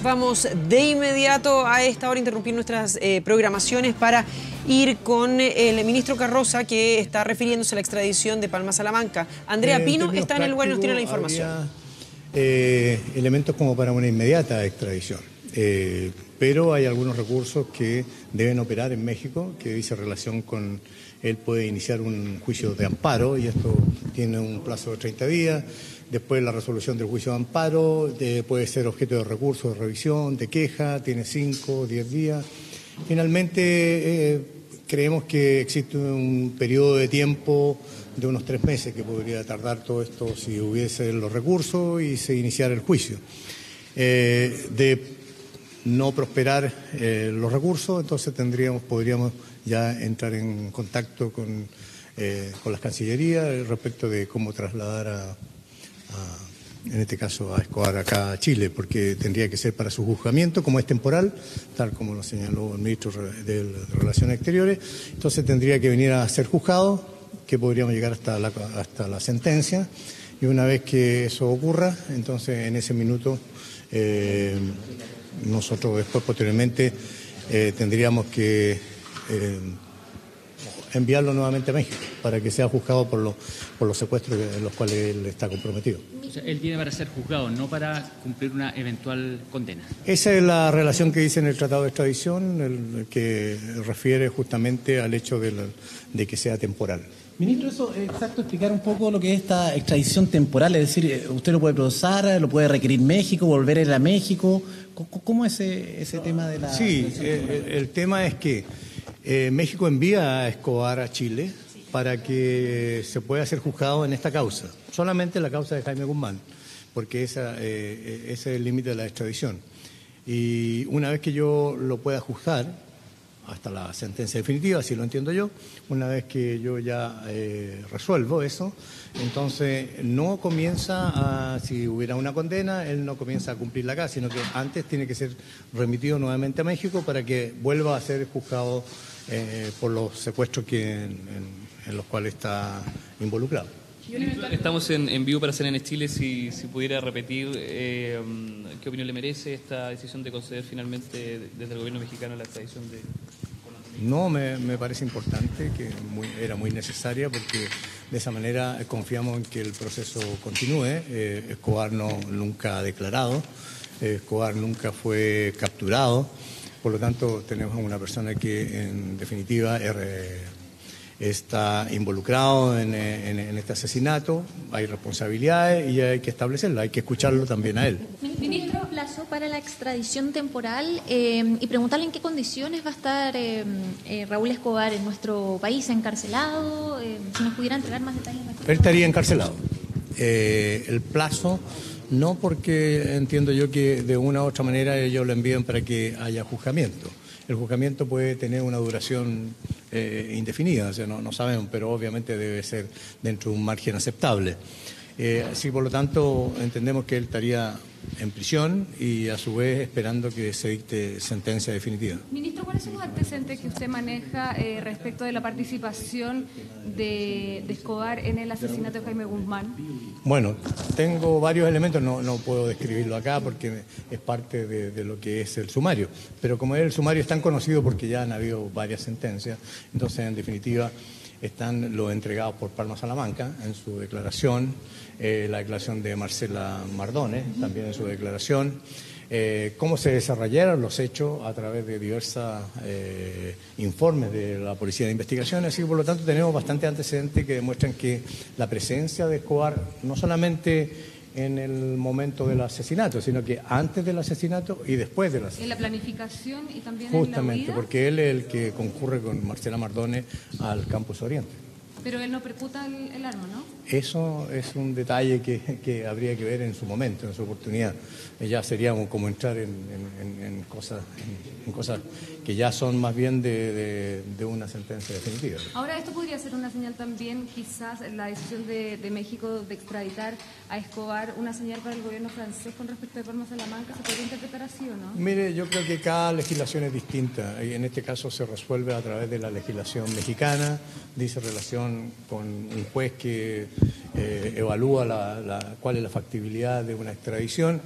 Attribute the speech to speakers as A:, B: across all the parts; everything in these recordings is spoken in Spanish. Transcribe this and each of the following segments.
A: Vamos de inmediato a esta hora a interrumpir nuestras programaciones para ir con el ministro Carroza, que está refiriéndose a la extradición de Palma Salamanca. Andrea Pino está en el lugar y nos tiene la información.
B: Elementos como para una inmediata extradición, pero hay algunos recursos que deben operar en México, que dice relación con él puede iniciar un juicio de amparo y esto tiene un plazo de 30 días. Después la resolución del juicio de amparo puede ser objeto de recurso, de revisión, de queja, tiene 5 o 10 días. Finalmente creemos que existe un periodo de tiempo de unos 3 meses que podría tardar todo esto si hubiese los recursos y se iniciara el juicio. De no prosperar los recursos, entonces podríamos ya entrar en contacto con las cancillerías respecto de cómo trasladar en este caso a Escobar acá a Chile, porque tendría que ser para su juzgamiento, como es temporal, tal como lo señaló el ministro de Relaciones Exteriores, entonces tendría que venir a ser juzgado, que podríamos llegar hasta la sentencia, y una vez que eso ocurra, entonces en ese minuto nosotros después posteriormente tendríamos que enviarlo nuevamente a México para que sea juzgado por los secuestros en los cuales él está comprometido.
C: O sea, él viene para ser juzgado, no para cumplir una eventual condena.
B: Esa es la relación que dice en el Tratado de Extradición, el que refiere justamente al hecho de que sea temporal.
D: Ministro, eso exacto, explicar un poco lo que es esta extradición temporal, es decir, usted lo puede procesar, lo puede requerir México, volver a ir a México. ¿Cómo es ese tema de la...?
B: Sí, el tema es que México envía a Escobar a Chile para que se pueda ser juzgado en esta causa, solamente la causa de Jaime Guzmán, porque ese es el límite de la extradición. Y una vez que yo lo pueda juzgar, hasta la sentencia definitiva, así lo entiendo yo, una vez que yo ya resuelvo eso, entonces no comienza si hubiera una condena, él no comienza a cumplirla acá, sino que antes tiene que ser remitido nuevamente a México para que vuelva a ser juzgado por los secuestros en los cuales está involucrado.
E: Estamos en vivo para CNN Chile. Si pudiera repetir qué opinión le merece esta decisión de conceder finalmente desde el gobierno mexicano la extradición de...
B: No, me parece importante, que era muy necesaria, porque de esa manera confiamos en que el proceso continúe. Escobar nunca ha declarado, Escobar nunca fue capturado, por lo tanto tenemos a una persona que en definitiva está involucrado en este asesinato, hay responsabilidades y hay que establecerlo, hay que escucharlo también a él.
F: Ministro, plazo para la extradición temporal y preguntarle en qué condiciones va a estar Raúl Escobar en nuestro país, encarcelado, si nos pudiera entregar más detalles.
B: Él estaría encarcelado. El plazo, no, porque entiendo yo que de una u otra manera ellos lo envían para que haya juzgamiento. El juzgamiento puede tener una duración indefinida, o sea, no sabemos, pero obviamente debe ser dentro de un margen aceptable. Así, por lo tanto, entendemos que él estaría en prisión y a su vez esperando que se dicte sentencia definitiva.
G: Ministro, ¿cuáles son los antecedentes que usted maneja respecto de la participación de Escobar en el asesinato de Jaime Guzmán?
B: Bueno, tengo varios elementos, no puedo describirlo acá porque es parte de lo que es el sumario, pero como el sumario es tan conocido porque ya han habido varias sentencias, entonces en definitiva están los entregados por Palma Salamanca en su declaración, la declaración de Marcela Mardones también en su declaración, cómo se desarrollaron los hechos a través de diversos informes de la Policía de Investigación, así que por lo tanto tenemos bastantes antecedentes que demuestran que la presencia de Escobar no solamente en el momento del asesinato, sino que antes del asesinato y después del asesinato.
G: En la planificación y también
B: justamente,
G: en la huida.
B: porque él es el que concurre con Marcela Mardones al Campus Oriente.
G: Pero él no percuta el arma, ¿no?
B: Eso es un detalle que habría que ver en su momento, en su oportunidad. Ya seríamos como entrar en cosas que ya son más bien de una sentencia definitiva.
G: Ahora, esto podría ser una señal también, quizás la decisión de México de extraditar a Escobar, una señal para el gobierno francés con respecto de Palma Salamanca. ¿Se podría interpretar así o no?
B: Mire, yo creo que cada legislación es distinta y en este caso se resuelve a través de la legislación mexicana, dice relación con un juez que evalúa cuál es la factibilidad de una extradición.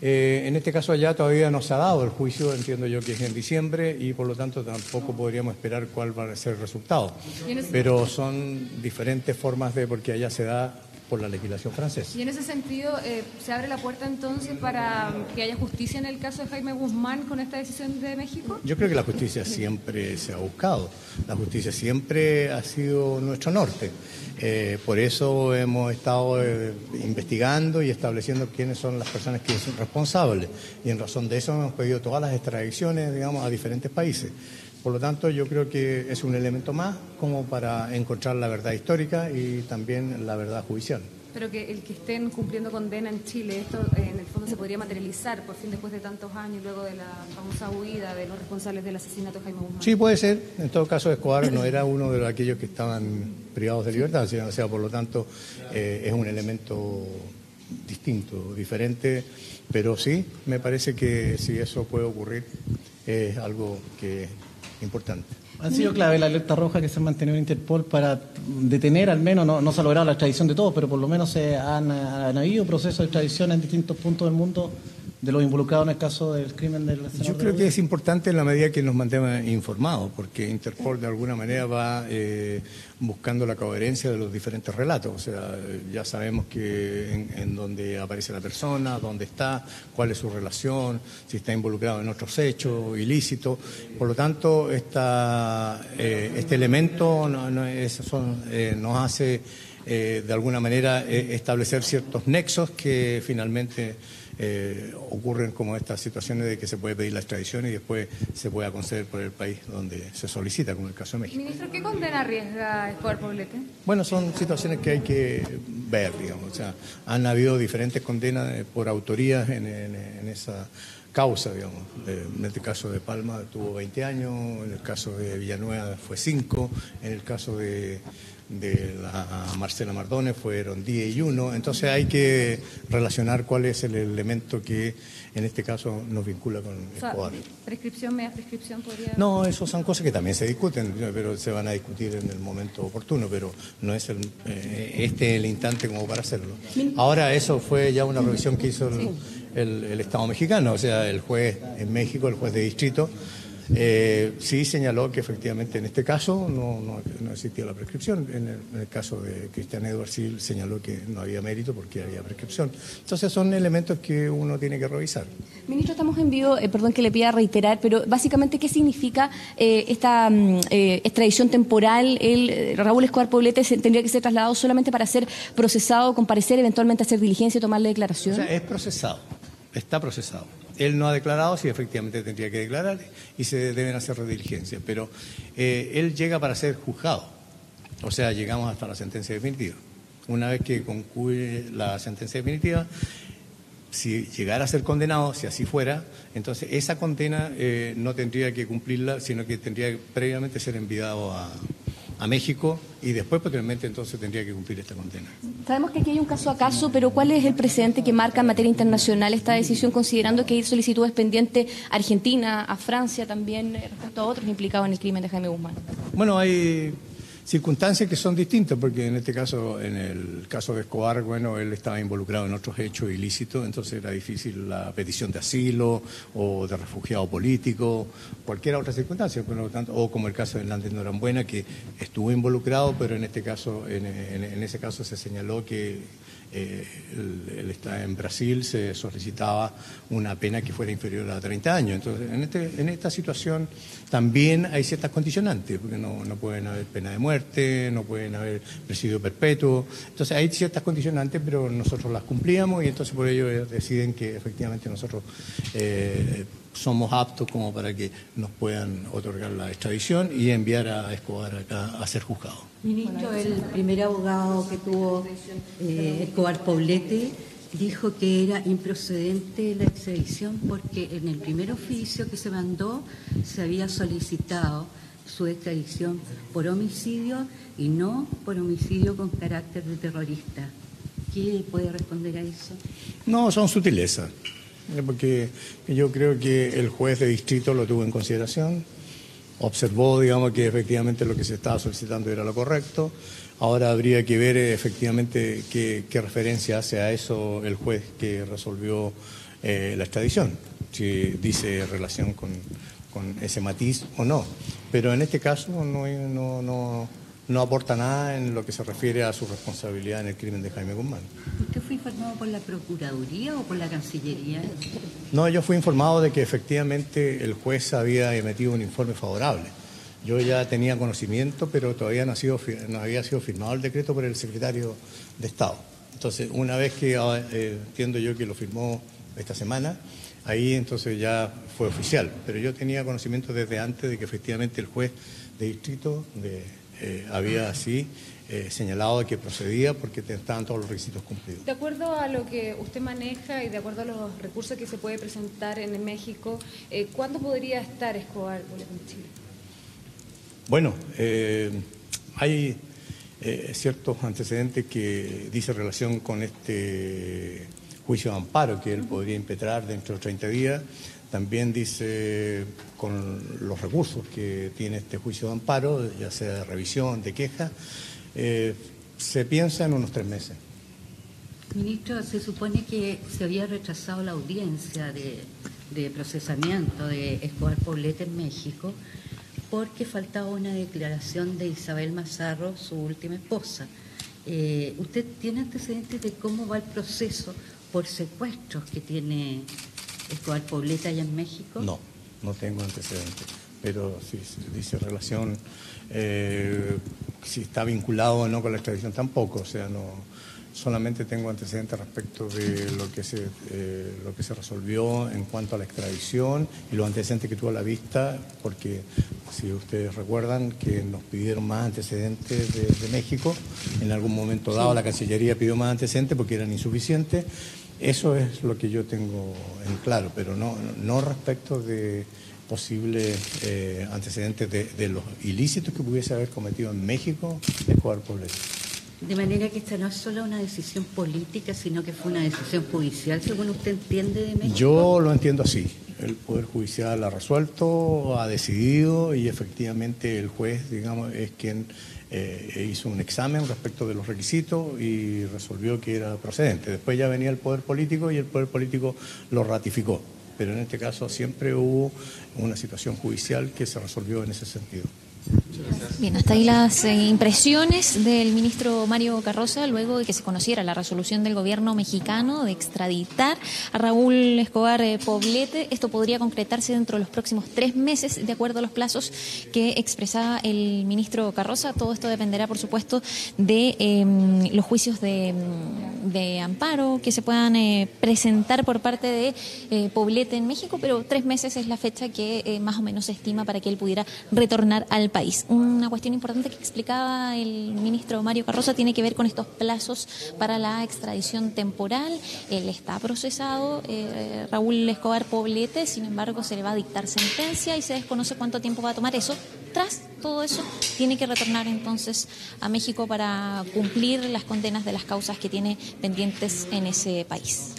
B: En este caso allá todavía no se ha dado el juicio, entiendo yo que es en diciembre y por lo tanto tampoco podríamos esperar cuál va a ser el resultado. Pero son diferentes formas porque allá se da por la legislación francesa.
G: Y en ese sentido, ¿se abre la puerta entonces para que haya justicia en el caso de Jaime Guzmán con esta decisión de México?
B: Yo creo que la justicia siempre se ha buscado, la justicia siempre ha sido nuestro norte. Por eso hemos estado investigando y estableciendo quiénes son las personas que son responsables. Y en razón de eso hemos pedido todas las extradiciones, digamos, a diferentes países. Por lo tanto, yo creo que es un elemento más como para encontrar la verdad histórica y también la verdad judicial.
G: Pero que el que estén cumpliendo condena en Chile, esto en el fondo se podría materializar por fin después de tantos años, luego de la famosa huida de los responsables del asesinato de Jaime Guzmán.
B: Sí, puede ser. En todo caso, Escobar no era uno de aquellos que estaban privados de libertad, o sea, por lo tanto, es un elemento distinto, diferente, pero sí, me parece que si eso puede ocurrir, es algo que importante.
D: Ha sido clave la alerta roja que se ha mantenido en Interpol para detener, al menos, no se ha logrado la extradición de todos, pero por lo menos han habido procesos de extradición en distintos puntos del mundo de los involucrados en el caso del crimen del senador.
B: Yo creo que es importante en la medida que nos mantenga informados, porque Interpol de alguna manera va buscando la coherencia de los diferentes relatos. O sea, ya sabemos que en dónde aparece la persona, dónde está, cuál es su relación, si está involucrado en otros hechos ilícitos. Por lo tanto, este elemento nos hace de alguna manera establecer ciertos nexos que finalmente ocurren como estas situaciones de que se puede pedir la extradición y después se pueda conceder por el país donde se solicita, como el caso de México.
G: Ministro, ¿qué condena arriesga Escobar Poblete?
B: Bueno, son situaciones que hay que ver, digamos. O sea, han habido diferentes condenas por autorías en esa causa, digamos. En este caso de Palma tuvo 20 años, en el caso de Villanueva fue 5, en el caso de la Marcela Mardones fueron 10 y 1, entonces hay que relacionar cuál es el elemento que en este caso nos vincula con Escobar.
G: ¿Prescripción, media prescripción podría...?
B: No, eso son cosas que también se discuten, pero se van a discutir en el momento oportuno, pero no es el instante como para hacerlo. Ahora eso fue ya una revisión que hizo el Estado mexicano, o sea, el juez en México, el juez de distrito, sí señaló que efectivamente en este caso no existía la prescripción. En el caso de Cristian Edwards sí señaló que no había mérito porque había prescripción. Entonces son elementos que uno tiene que revisar.
H: Ministro, estamos en vivo, perdón que le pida reiterar, pero básicamente, ¿qué significa esta extradición temporal? Raúl Escobar Poblete tendría que ser trasladado solamente para ser procesado, comparecer, eventualmente hacer diligencia y tomarle declaración.
B: O sea, es procesado, está procesado. Él no ha declarado, sí, efectivamente tendría que declarar y se deben hacer diligencias, pero él llega para ser juzgado, o sea, llegamos hasta la sentencia definitiva. Una vez que concluye la sentencia definitiva, si llegara a ser condenado, si así fuera, entonces esa condena no tendría que cumplirla, sino que tendría que previamente ser enviado a México y después posteriormente entonces tendría que cumplir esta condena.
H: Sabemos que aquí hay un caso a caso, pero ¿cuál es el precedente que marca en materia internacional esta decisión, considerando que hay solicitudes pendientes a Argentina, a Francia también, respecto a otros implicados en el crimen de Jaime Guzmán?
B: Bueno, hay circunstancias que son distintas, porque en este caso, en el caso de Escobar, bueno, él estaba involucrado en otros hechos ilícitos, entonces era difícil la petición de asilo o de refugiado político, cualquier otra circunstancia, por lo tanto, o como el caso de Hernández Norambuena, que estuvo involucrado, pero en este caso, en ese caso se señaló que él está en Brasil, se solicitaba una pena que fuera inferior a 30 años. Entonces, en esta situación también hay ciertas condicionantes, porque no pueden haber pena de muerte, no pueden haber presidio perpetuo. Entonces, hay ciertas condicionantes, pero nosotros las cumplíamos y entonces por ello ellos deciden que efectivamente nosotros somos aptos como para que nos puedan otorgar la extradición y enviar a Escobar acá a ser juzgado.
I: Ministro, el primer abogado que tuvo Escobar Poblete dijo que era improcedente la extradición porque en el primer oficio que se mandó se había solicitado su extradición por homicidio y no por homicidio con carácter de terrorista. ¿Qué puede responder a eso?
B: No, son sutilezas, porque yo creo que el juez de distrito lo tuvo en consideración observó, digamos, que efectivamente lo que se estaba solicitando era lo correcto. Ahora habría que ver efectivamente qué referencia hace a eso el juez que resolvió la extradición, si dice relación con ese matiz o no. Pero en este caso no aporta nada en lo que se refiere a su responsabilidad en el crimen de Jaime Guzmán.
I: ¿Usted fue informado por la Procuraduría o por la Cancillería?
B: No, yo fui informado de que efectivamente el juez había emitido un informe favorable. Yo ya tenía conocimiento, pero todavía no había sido firmado el decreto por el secretario de Estado. Entonces, una vez que entiendo yo que lo firmó esta semana, ahí entonces ya fue oficial. Pero yo tenía conocimiento desde antes de que efectivamente el juez de distrito había así señalado que procedía porque estaban todos los requisitos cumplidos.
G: De acuerdo a lo que usted maneja y de acuerdo a los recursos que se puede presentar en México, ¿cuándo podría estar Escobar en Chile?
B: Bueno, hay ciertos antecedentes que dice relación con este juicio de amparo que él podría impetrar dentro de 30 días. También dice con los recursos que tiene este juicio de amparo, ya sea de revisión, de queja, se piensa en unos 3 meses.
I: Ministro, se supone que se había rechazado la audiencia de procesamiento de Escobar Poblete en México porque faltaba una declaración de Isabel Mazarro, su última esposa. ¿Usted tiene antecedentes de cómo va el proceso por secuestros que tiene Escobar Poblete allá en México?
B: No tengo antecedentes, pero si dice relación, si está vinculado o no con la extradición tampoco, o sea, solamente tengo antecedentes respecto de lo que se resolvió en cuanto a la extradición y los antecedentes que tuvo a la vista, porque si ustedes recuerdan que nos pidieron más antecedentes de México, en algún momento dado la Cancillería pidió más antecedentes porque eran insuficientes. Eso es lo que yo tengo en claro, pero no respecto de posibles antecedentes de los ilícitos que pudiese haber cometido en México Escobar Poblete.
I: De manera que esta no es solo una decisión política, sino que fue una decisión judicial, según usted entiende de México.
B: Yo lo entiendo así. El Poder Judicial ha resuelto, ha decidido y efectivamente el juez, digamos, es quien hizo un examen respecto de los requisitos y resolvió que era procedente. Después ya venía el Poder Político y el Poder Político lo ratificó. Pero en este caso siempre hubo una situación judicial que se resolvió en ese sentido.
F: Bien, hasta ahí las impresiones del ministro Mario Carroza luego de que se conociera la resolución del gobierno mexicano de extraditar a Raúl Escobar Poblete. Esto podría concretarse dentro de los próximos 3 meses, de acuerdo a los plazos que expresaba el ministro Carroza. Todo esto dependerá, por supuesto, de los juicios de amparo que se puedan presentar por parte de Poblete en México, pero 3 meses es la fecha que más o menos se estima para que él pudiera retornar al país. Una cuestión importante que explicaba el ministro Mario Carroza tiene que ver con estos plazos para la extradición temporal. Él está procesado, Raúl Escobar Poblete, sin embargo se le va a dictar sentencia y se desconoce cuánto tiempo va a tomar eso. Tras todo eso, tiene que retornar entonces a México para cumplir las condenas de las causas que tiene pendientes en ese país.